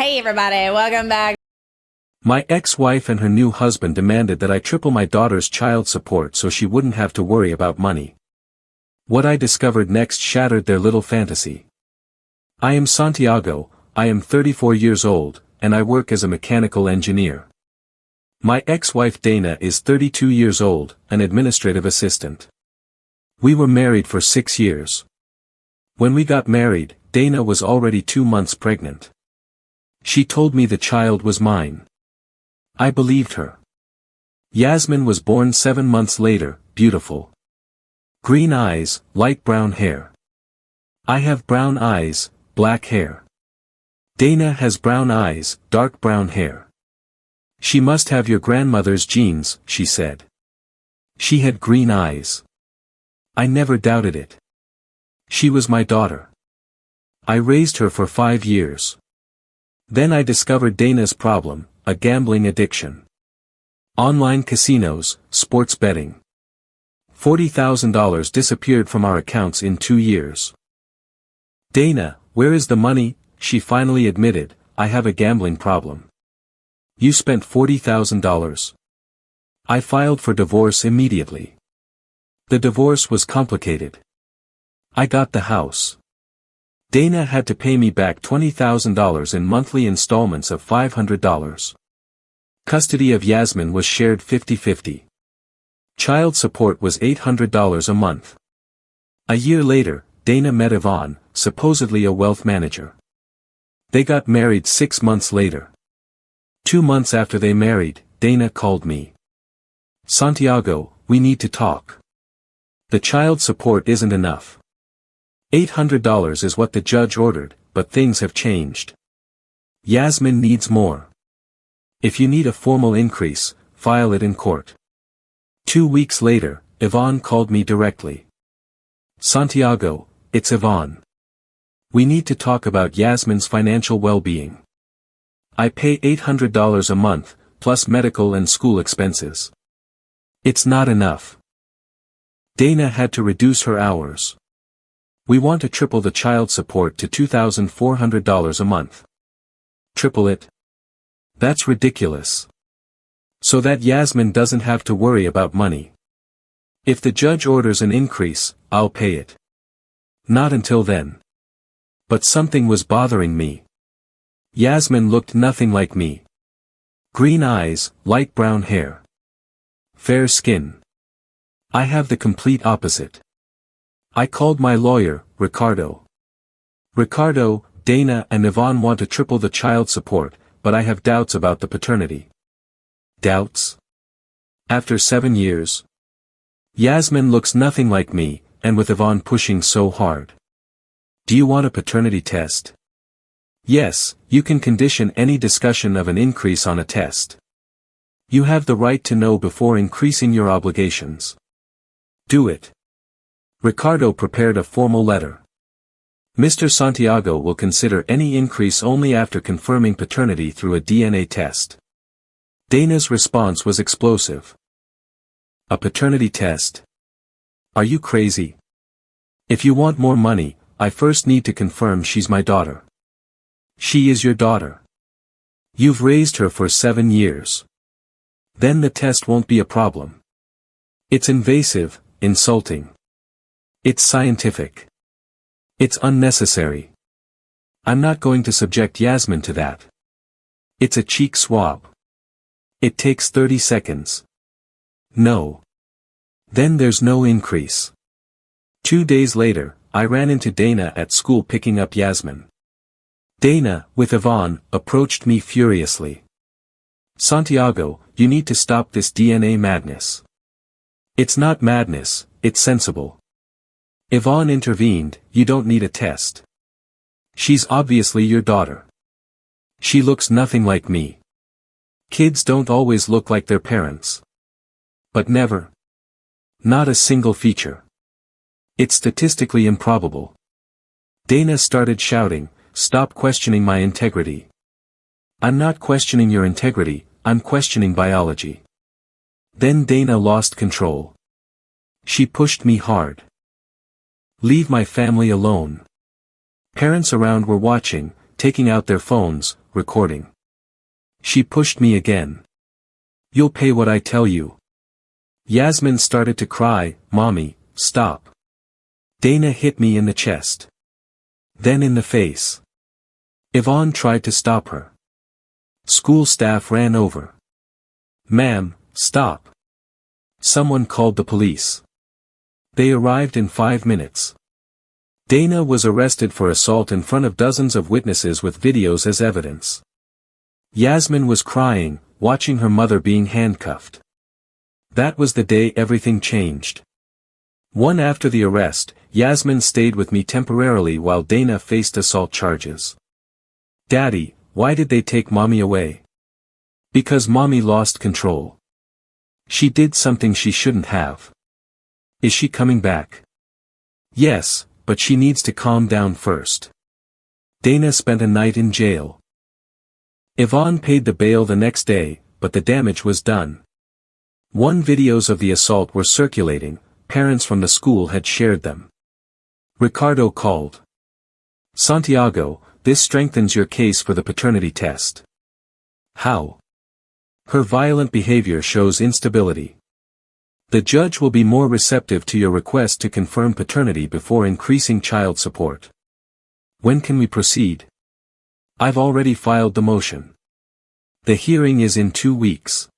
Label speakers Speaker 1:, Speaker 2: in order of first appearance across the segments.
Speaker 1: Hey everybody, welcome back.
Speaker 2: My ex-wife and her new husband demanded that I triple my daughter's child support so she wouldn't have to worry about money. What I discovered next shattered their little fantasy. I am Santiago, I am 34 years old, and I work as a mechanical engineer. My ex-wife Dana is 32 years old, an administrative assistant. We were married for 6 years. When we got married, Dana was already 2 months pregnant. She told me the child was mine. I believed her. Yasmin was born 7 months later, beautiful. Green eyes, light brown hair. I have brown eyes, black hair. Dana has brown eyes, dark brown hair. She must have your grandmother's genes, she said. She had green eyes. I never doubted it. She was my daughter. I raised her for 5 years. Then I discovered Dana's problem, a gambling addiction. Online casinos, sports betting. $40,000 disappeared from our accounts in 2 years. Dana, where is the money? She finally admitted, I have a gambling problem. You spent $40,000. I filed for divorce immediately. The divorce was complicated. I got the house. Dana had to pay me back $20,000 in monthly installments of $500. Custody of Yasmin was shared 50-50. Child support was $800 a month. A year later, Dana met Yvonne, supposedly a wealth manager. They got married 6 months later. 2 months after they married, Dana called me. Santiago, we need to talk. The child support isn't enough. $800 is what the judge ordered, but things have changed. Yasmin needs more. If you need a formal increase, file it in court. 2 weeks later, Yvonne called me directly. Santiago, it's Yvonne. We need to talk about Yasmin's financial well-being. I pay $800 a month, plus medical and school expenses. It's not enough. Dana had to reduce her hours. We want to triple the child support to $2,400 a month. Triple it? That's ridiculous. So that Yasmin doesn't have to worry about money. If the judge orders an increase, I'll pay it. Not until then. But something was bothering me. Yasmin looked nothing like me. Green eyes, light brown hair. Fair skin. I have the complete opposite. I called my lawyer, Ricardo. Ricardo, Dana and Yvonne want to triple the child support, but I have doubts about the paternity. Doubts? After 7 years? Yasmin looks nothing like me, and with Yvonne pushing so hard. Do you want a paternity test? Yes, you can condition any discussion of an increase on a test. You have the right to know before increasing your obligations. Do it. Ricardo prepared a formal letter. Mr. Santiago will consider any increase only after confirming paternity through a DNA test. Dana's response was explosive. A paternity test? Are you crazy? If you want more money, I first need to confirm she's my daughter. She is your daughter. You've raised her for 7 years. Then the test won't be a problem. It's invasive, insulting. It's scientific. It's unnecessary. I'm not going to subject Yasmin to that. It's a cheek swab. It takes 30 seconds. No. Then there's no increase. 2 days later, I ran into Dana at school picking up Yasmin. Dana, with Yvonne, approached me furiously. Santiago, you need to stop this DNA madness. It's not madness, it's sensible. Yvonne intervened, you don't need a test. She's obviously your daughter. She looks nothing like me. Kids don't always look like their parents. But never. Not a single feature. It's statistically improbable. Dana started shouting, stop questioning my integrity. I'm not questioning your integrity, I'm questioning biology. Then Dana lost control. She pushed me hard. Leave my family alone. Parents around were watching, taking out their phones, recording. She pushed me again. "You'll pay what I tell you." Yasmin started to cry. "Mommy, stop." Dana hit me in the chest. Then in the face. Yvonne tried to stop her. School staff ran over. "Ma'am, stop." Someone called the police. They arrived in 5 minutes. Dana was arrested for assault in front of dozens of witnesses with videos as evidence. Yasmin was crying, watching her mother being handcuffed. That was the day everything changed. One after the arrest, Yasmin stayed with me temporarily while Dana faced assault charges. "Daddy, why did they take Mommy away?" "Because Mommy lost control. She did something she shouldn't have." "Is she coming back?" "Yes, but she needs to calm down first." Dana spent a night in jail. Yvonne paid the bail the next day, but the damage was done. Videos of the assault were circulating, parents from the school had shared them. Ricardo called. "Santiago, this strengthens your case for the paternity test." "How?" "Her violent behavior shows instability. The judge will be more receptive to your request to confirm paternity before increasing child support." "When can we proceed?" "I've already filed the motion. The hearing is in 2 weeks.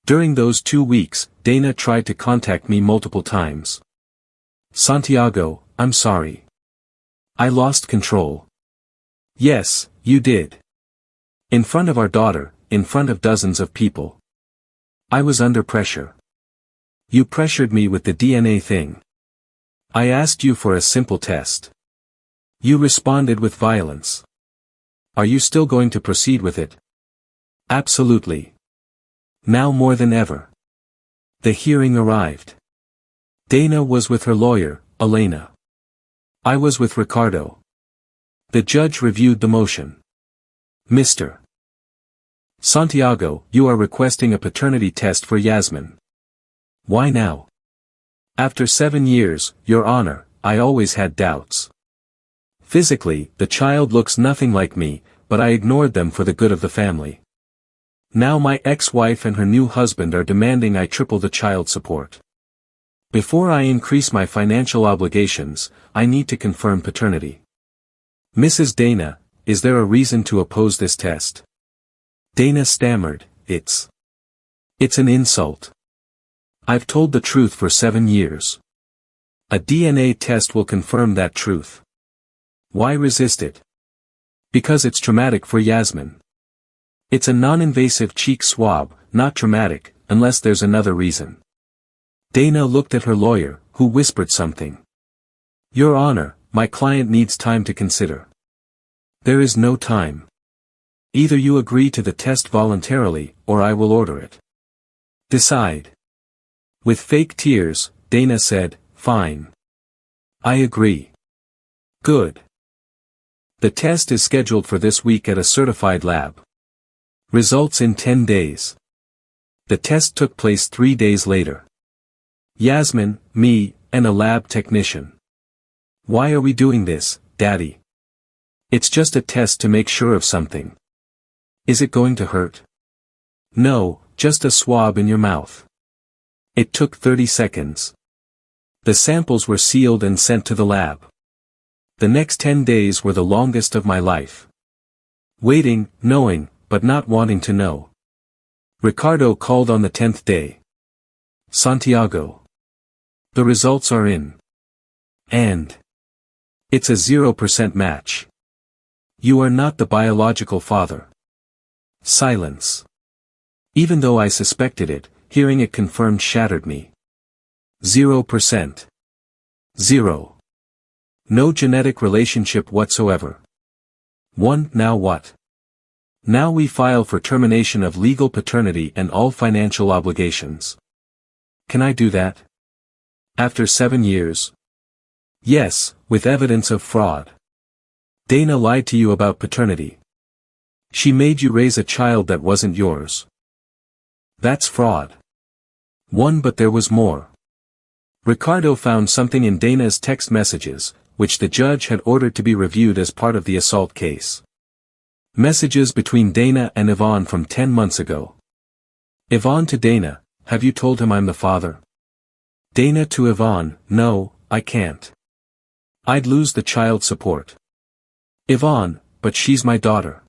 Speaker 2: During those 2 weeks, Dana tried to contact me multiple times. "Santiago, I'm sorry. I lost control." "Yes, you did. In front of our daughter, in front of dozens of people. I was under pressure. You pressured me with the DNA thing. I asked you for a simple test. You responded with violence. Are you still going to proceed with it?" "Absolutely. Now more than ever." The hearing arrived. Dana was with her lawyer, Elena. I was with Ricardo. The judge reviewed the motion. "Mr. Santiago, you are requesting a paternity test for Yasmin. Why now?" "After 7 years, Your Honor, I always had doubts. Physically, the child looks nothing like me, but I ignored them for the good of the family. Now my ex-wife and her new husband are demanding I triple the child support. Before I increase my financial obligations, I need to confirm paternity. Mrs. Dana, is there a reason to oppose this test?" Dana stammered, It's an insult. I've told the truth for 7 years. A DNA test will confirm that truth. Why resist it?" "Because it's traumatic for Yasmin. It's a non-invasive cheek swab, not traumatic, unless there's another reason." Dana looked at her lawyer, who whispered something. "Your Honor, my client needs time to consider." "There is no time. Either you agree to the test voluntarily, or I will order it. Decide." With fake tears, Dana said, "Fine. I agree." "Good. The test is scheduled for this week at a certified lab. Results in 10 days. The test took place 3 days later. Yasmin, me, and a lab technician. "Why are we doing this, Daddy?" "It's just a test to make sure of something." "Is it going to hurt?" "No, just a swab in your mouth." It took 30 seconds. The samples were sealed and sent to the lab. The next 10 days were the longest of my life. Waiting, knowing, but not wanting to know. Ricardo called on the 10th day. "Santiago. The results are in. And it's a 0% match. You are not the biological father." Silence. Even though I suspected it, hearing it confirmed shattered me. 0%. 0. No genetic relationship whatsoever. Now what? Now we file for termination of legal paternity and all financial obligations. Can I do that? After 7 years? Yes, with evidence of fraud. Dana lied to you about paternity. She made you raise a child that wasn't yours. That's fraud. But there was more. Ricardo found something in Dana's text messages, which the judge had ordered to be reviewed as part of the assault case. Messages between Dana and Yvonne from 10 months ago. Yvonne to Dana, have you told him I'm the father? Dana to Yvonne, no, I can't. I'd lose the child support. Yvonne, but she's my daughter.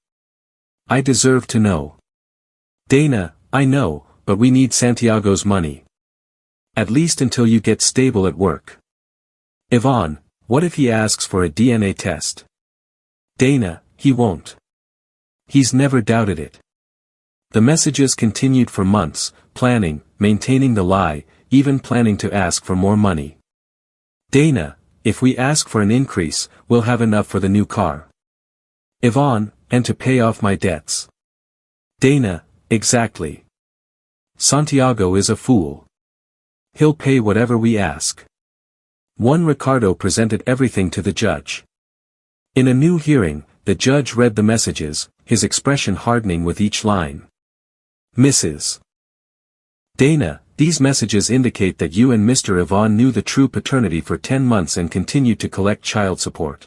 Speaker 2: I deserve to know. Dana, I know, but we need Santiago's money. At least until you get stable at work. Yvonne, what if he asks for a DNA test? Dana, he won't. He's never doubted it. The messages continued for months, planning, maintaining the lie, even planning to ask for more money. Dana, if we ask for an increase, we'll have enough for the new car. Yvonne, and to pay off my debts. Dana, exactly. Santiago is a fool. He'll pay whatever we ask. Ricardo presented everything to the judge. In a new hearing, the judge read the messages, his expression hardening with each line. Mrs. Dana, these messages indicate that you and Mr. Yvonne knew the true paternity for 10 months and continued to collect child support.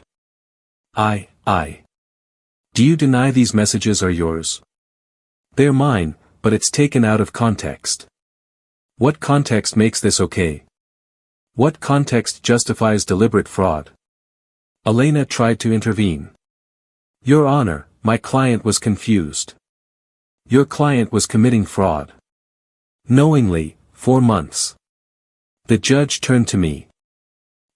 Speaker 2: Do you deny these messages are yours? They're mine, but it's taken out of context. What context makes this okay? What context justifies deliberate fraud? Elena tried to intervene. Your Honor, my client was confused. Your client was committing fraud. Knowingly, 4 months. The judge turned to me.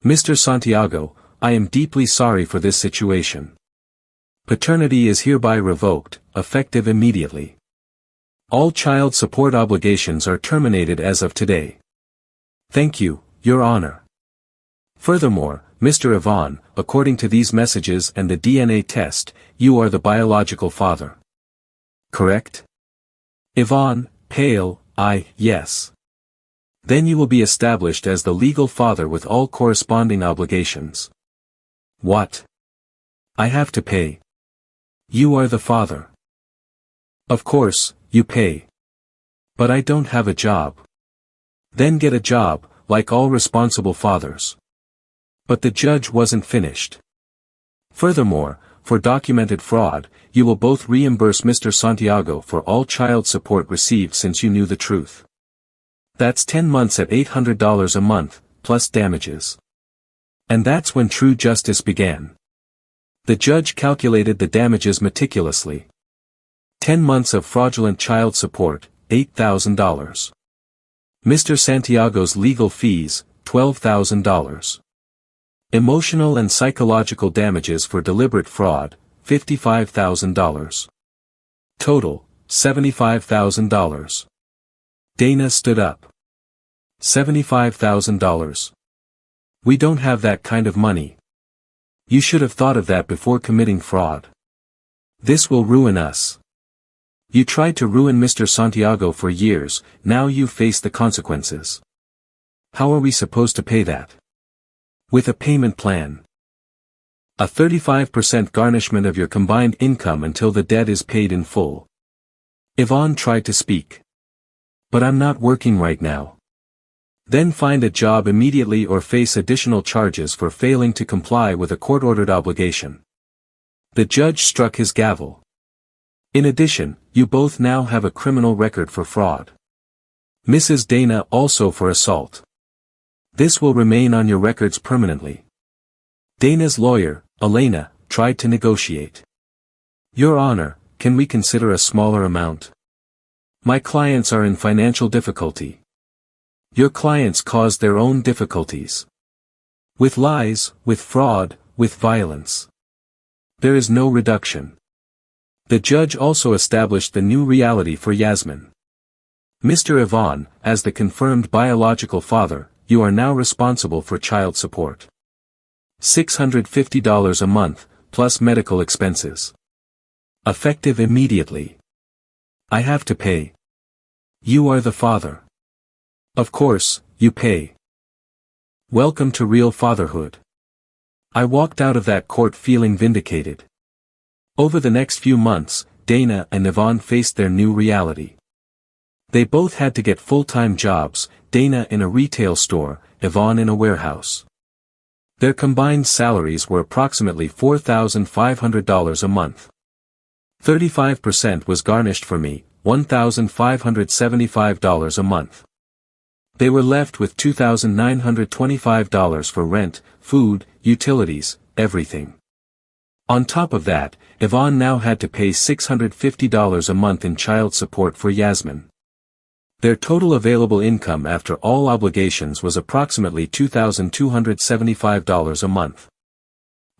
Speaker 2: Mr. Santiago, I am deeply sorry for this situation. Paternity is hereby revoked, effective immediately. All child support obligations are terminated as of today. Thank you, Your Honor. Furthermore, Mr. Yvonne, according to these messages and the DNA test, you are the biological father. Correct? Yvonne, pale, yes. Then you will be established as the legal father with all corresponding obligations. What? I have to pay. You are the father. Of course, you pay. But I don't have a job. Then get a job, like all responsible fathers. But the judge wasn't finished. Furthermore, for documented fraud, you will both reimburse Mr. Santiago for all child support received since you knew the truth. That's 10 months at $800 a month, plus damages. And that's when true justice began. The judge calculated the damages meticulously. 10 months of fraudulent child support, $8,000. Mr. Santiago's legal fees, $12,000. Emotional and psychological damages for deliberate fraud, $55,000. Total, $75,000. Dana stood up. $75,000. We don't have that kind of money. You should have thought of that before committing fraud. This will ruin us. You tried to ruin Mr. Santiago for years, now you face the consequences. How are we supposed to pay that? With a payment plan. A 35% garnishment of your combined income until the debt is paid in full. Yvonne tried to speak. But I'm not working right now. Then find a job immediately or face additional charges for failing to comply with a court-ordered obligation. The judge struck his gavel. In addition, you both now have a criminal record for fraud. Mrs. Dana also for assault. This will remain on your records permanently. Dana's lawyer, Elena, tried to negotiate. Your Honor, can we consider a smaller amount? My clients are in financial difficulty. Your clients caused their own difficulties. With lies, with fraud, with violence. There is no reduction. The judge also established the new reality for Yasmin. Mr. Yvonne, as the confirmed biological father, you are now responsible for child support. $650 a month, plus medical expenses. Effective immediately. I have to pay. You are the father. Of course, you pay. Welcome to real fatherhood. I walked out of that court feeling vindicated. Over the next few months, Dana and Yvonne faced their new reality. They both had to get full-time jobs, Dana in a retail store, Yvonne in a warehouse. Their combined salaries were approximately $4,500 a month. 35% was garnished for me, $1,575 a month. They were left with $2,925 for rent, food, utilities, everything. On top of that, Yvonne now had to pay $650 a month in child support for Yasmin. Their total available income after all obligations was approximately $2,275 a month.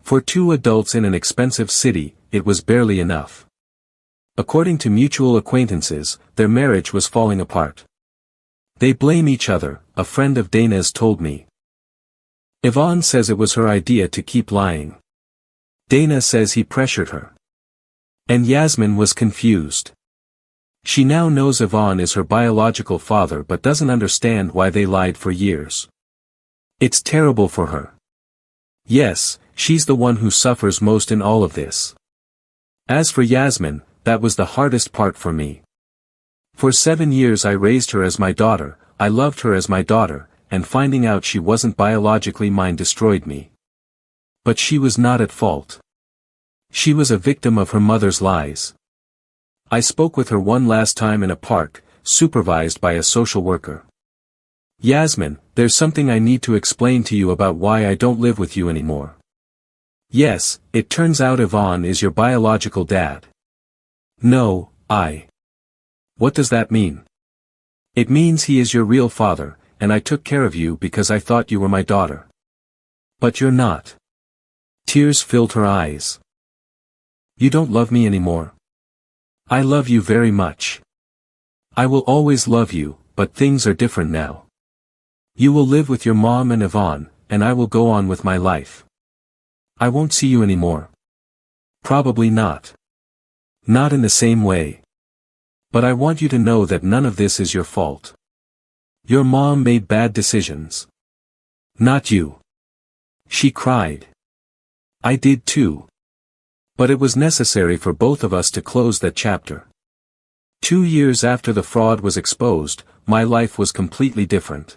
Speaker 2: For two adults in an expensive city, it was barely enough. According to mutual acquaintances, their marriage was falling apart. They blame each other, a friend of Dana's told me. Yvonne says it was her idea to keep lying. Dana says he pressured her. And Yasmin was confused. She now knows Yvonne is her biological father but doesn't understand why they lied for years. It's terrible for her. Yes, she's the one who suffers most in all of this. As for Yasmin, that was the hardest part for me. For 7 years I raised her as my daughter, I loved her as my daughter, and finding out she wasn't biologically mine destroyed me. But she was not at fault. She was a victim of her mother's lies. I spoke with her one last time in a park, supervised by a social worker. Yasmin, there's something I need to explain to you about why I don't live with you anymore. Yes, it turns out Yvonne is your biological dad. No, What does that mean? It means he is your real father, and I took care of you because I thought you were my daughter. But you're not. Tears filled her eyes. You don't love me anymore. I love you very much. I will always love you, but things are different now. You will live with your mom and Yvonne, and I will go on with my life. I won't see you anymore. Probably not. Not in the same way. But I want you to know that none of this is your fault. Your mom made bad decisions. Not you. She cried. I did too. But it was necessary for both of us to close that chapter. 2 years after the fraud was exposed, my life was completely different.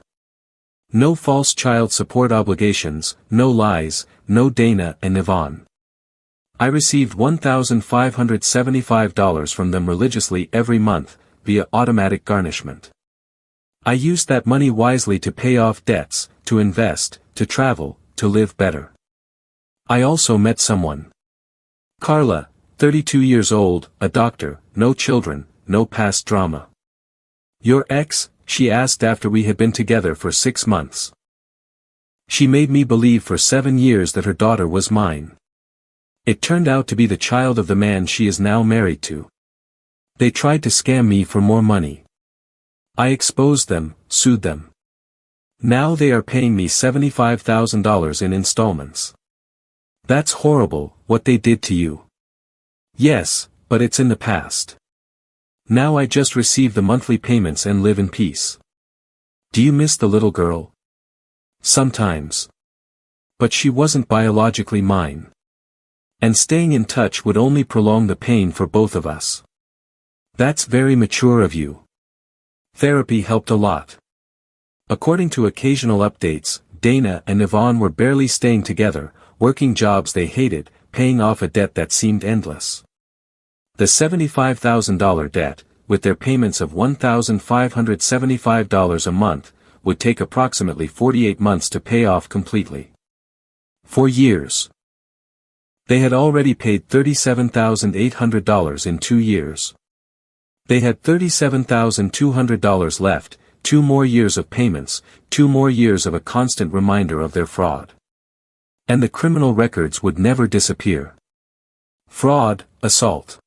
Speaker 2: No false child support obligations, no lies, no Dana and Yvonne. I received $1,575 from them religiously every month, via automatic garnishment. I used that money wisely to pay off debts, to invest, to travel, to live better. I also met someone. Carla, 32 years old, a doctor, no children, no past drama. Your ex? She asked after we had been together for 6 months. She made me believe for 7 years that her daughter was mine. It turned out to be the child of the man she is now married to. They tried to scam me for more money. I exposed them, sued them. Now they are paying me $75,000 in installments. That's horrible, what they did to you. Yes, but it's in the past. Now I just receive the monthly payments and live in peace. Do you miss the little girl? Sometimes. But she wasn't biologically mine. And staying in touch would only prolong the pain for both of us. That's very mature of you. Therapy helped a lot. According to occasional updates, Dana and Yvonne were barely staying together, working jobs they hated, paying off a debt that seemed endless. The $75,000 debt, with their payments of $1,575 a month, would take approximately 48 months to pay off completely. 4 years. They had already paid $37,800 in 2 years. They had $37,200 left, 2 more years of payments, 2 more years of a constant reminder of their fraud. And the criminal records would never disappear. Fraud, assault.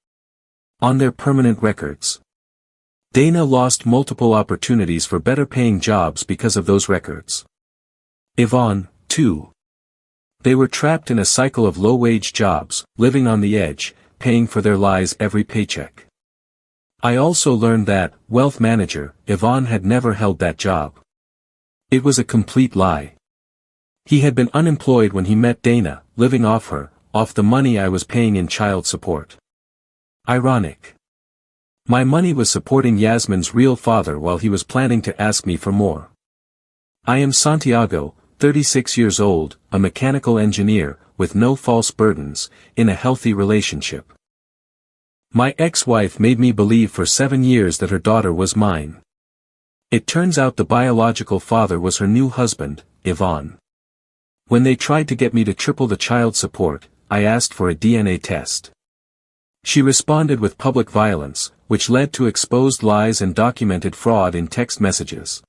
Speaker 2: On their permanent records. Dana lost multiple opportunities for better paying jobs because of those records. Yvonne, too. They were trapped in a cycle of low-wage jobs, living on the edge, paying for their lies every paycheck. I also learned that, wealth manager, Yvonne had never held that job. It was a complete lie. He had been unemployed when he met Dana, living off her, off the money I was paying in child support. Ironic. My money was supporting Yasmin's real father while he was planning to ask me for more. I am Santiago, 36 years old, a mechanical engineer, with no false burdens, in a healthy relationship. My ex-wife made me believe for 7 years that her daughter was mine. It turns out the biological father was her new husband, Yvonne. When they tried to get me to triple the child support, I asked for a DNA test. She responded with public violence, which led to exposed lies and documented fraud in text messages.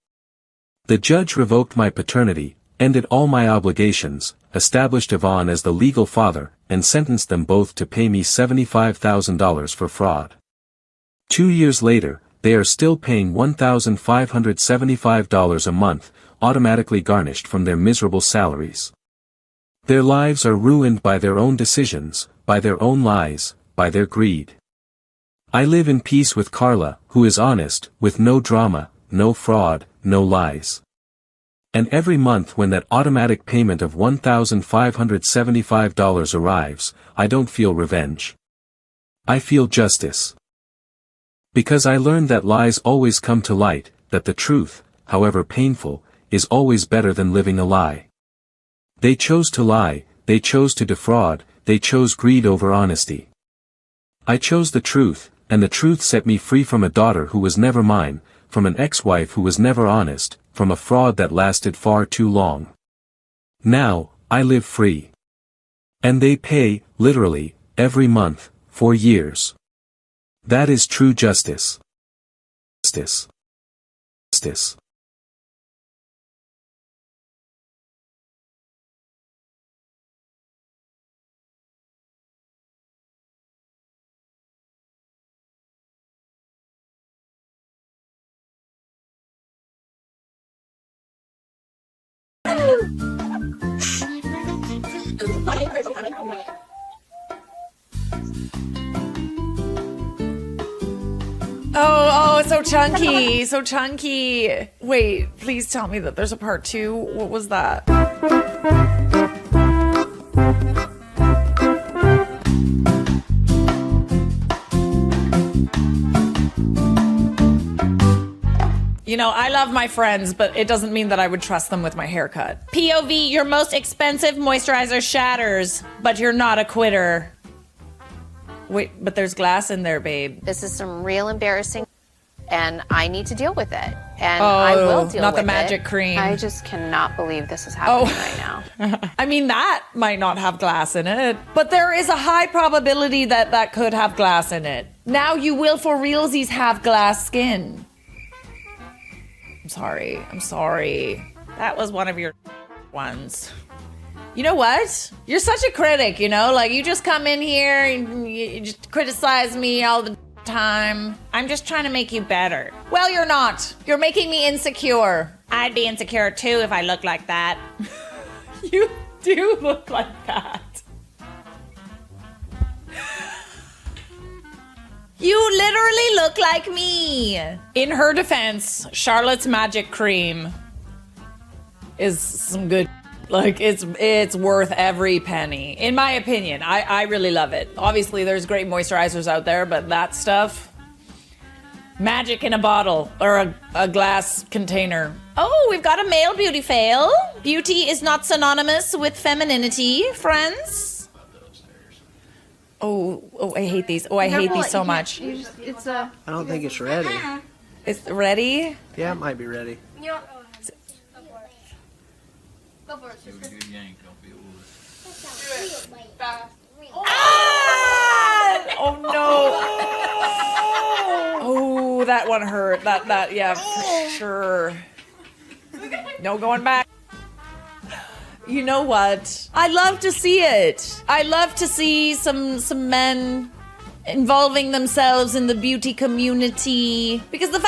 Speaker 2: The judge revoked my paternity, ended all my obligations, established Yvonne as the legal father, and sentenced them both to pay me $75,000 for fraud. 2 years later, they are still paying $1,575 a month, automatically garnished from their miserable salaries. Their lives are ruined by their own decisions, by their own lies, by their greed. I live in peace with Carla, who is honest, with no drama, no fraud, no lies. And every month when that automatic payment of $1,575 arrives, I don't feel revenge. I feel justice. Because I learned that lies always come to light, that the truth, however painful, is always better than living a lie. They chose to lie, they chose to defraud, they chose greed over honesty. I chose the truth, and the truth set me free from a daughter who was never mine, from an ex-wife who was never honest, from a fraud that lasted far too long. Now, I live free. And they pay, literally, every month, for years. That is true justice. Justice. Justice.
Speaker 1: Oh, it's so chunky, so chunky. Wait, please tell me that there's a part 2. What was that? You know, I love my friends, but it doesn't mean that I would trust them with my haircut. POV, your most expensive moisturizer shatters, but you're not a quitter. Wait, but there's glass in there, babe.
Speaker 3: This is some real embarrassing, and I need to deal with it. And I will deal with it.
Speaker 1: Not the magic cream.
Speaker 3: I just cannot believe this is happening right now.
Speaker 1: I mean, that might not have glass in it, but there is a high probability that that could have glass in it. Now you will for realsies have glass skin. I'm sorry. That was one of your ones. You know what? You're such a critic, you know? Like, you just come in here and you just criticize me all the time. I'm just trying to make you better. Well, you're not. You're making me insecure. I'd be insecure too if I looked like that. You do look like that. You literally look like me. In her defense, Charlotte's magic cream is some good. Like, it's worth every penny, in my opinion. I really love it. Obviously, there's great moisturizers out there, but that stuff, magic in a bottle or a glass container. Oh, we've got a male beauty fail. Beauty is not synonymous with femininity, friends. Oh, I hate these. Oh, I hate these so much.
Speaker 4: I don't think it's ready.
Speaker 1: It's ready?
Speaker 4: Yeah, it might be ready.
Speaker 1: Ah! Oh no! Oh, that one hurt. That yeah, for sure. No going back. You know what? I love to see it. I love to see some men involving themselves in the beauty community, because the fact